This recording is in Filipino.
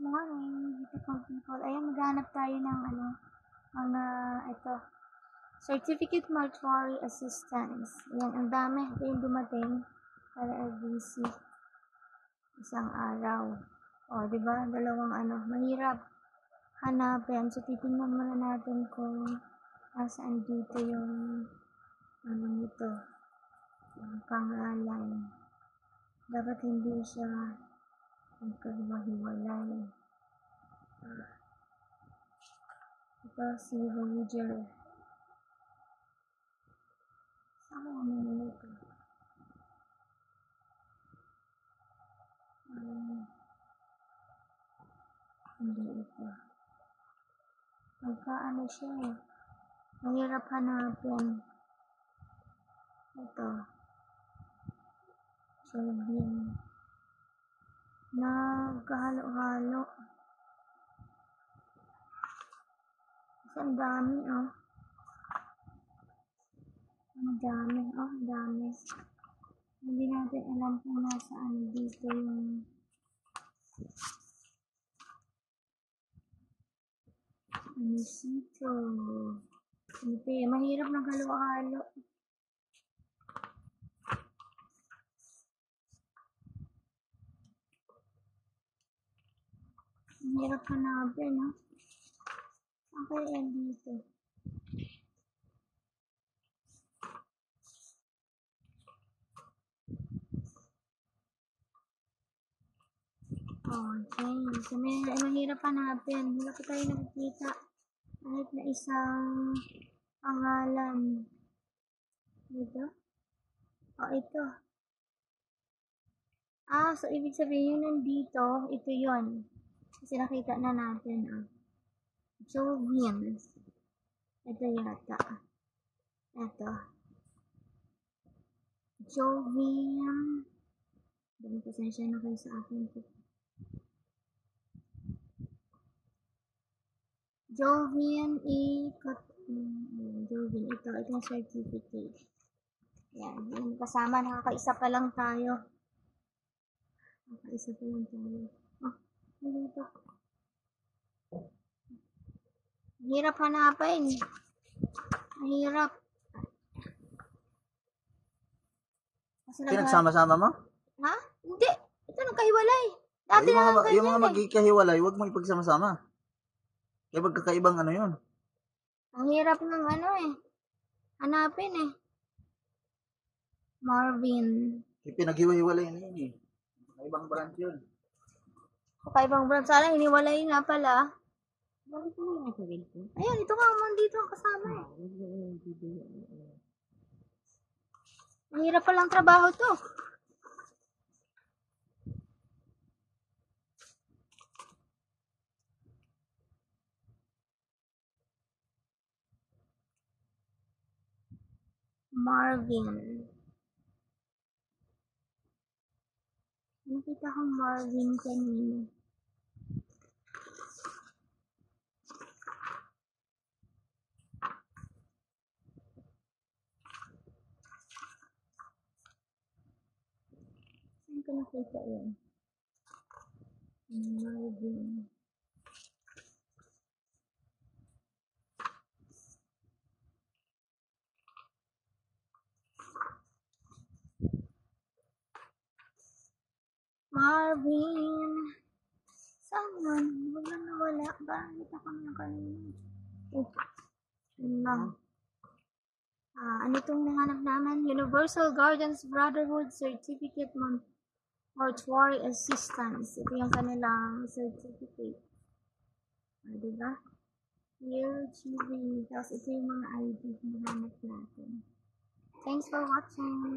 morning, beautiful people. Ayan, maghanap tayo ng ito. Certificate Mortuary Assistance. Ayan, ang dami. Ito yung dumating para LBC. Isang araw. O, diba? Dalawang mahirap hanapin. So, titingnan muna natin kung nasaan dito yung nito. Yung pangalan. Dapat hindi siya magkahiwa-hiwalay. Ito si Roger. Saan ko naman ito? Hindi ito. Magkaano siya eh. Mahirap hanapin. Ito. Jolvin. Nagkahalo-halo. Kasi ang dami oh. Ang dami. Hindi natin alam kung nasaan dito yung Anisito. Ito eh, mahirap ng halo-halo. Mahirap hanapin, no? Saan kaya dito? Okay. So, mahirap hanapin. Wala pa tayo nakikita. Kahit na isang pangalan. Dito? Ito. So, ibig sabihin nandito, ito yon. Kasi nakita na natin, Jolvin. Ito yata. Ito. Jolvin. Dami pasensya na kayo sa akin. Jolvin Jolvin. Ito yung certificate. Yan. Yung kasama, nakakaisa pa lang tayo. Dito. Hirap hanapin. Mahirap. Pinagsama-sama mo? Ha? Hindi. Ito nagkahiwalay. Dati yung mga magkikahiwalay, huwag mo ipagsama-sama. Kaya magkakaibang yun. Ang hirap ng hanapin eh. Marvin. Pinaghiwa-hiwalay na yun eh. Ibang branch yun. Kakaibang branch. Sana hiniwalay nga pala. Bakit mo yung nasa ko? Ayun, ito nga man dito ang kasama eh. Mahirap palang trabaho to. Marvin. Nakita ko Marvin kanina. Saan ko nakita yun? Marvin. Marvin. Saan? Wala. Bakit ako na kanina? Yun lang. Ano itong nahanap naman? Universal Gardens Brotherhood Certificate Mortuary Assistance. Ito yung kanilang certificate. Diba? Here, TV. Tapos ito yung mga ID na nahanap natin. Thanks for watching.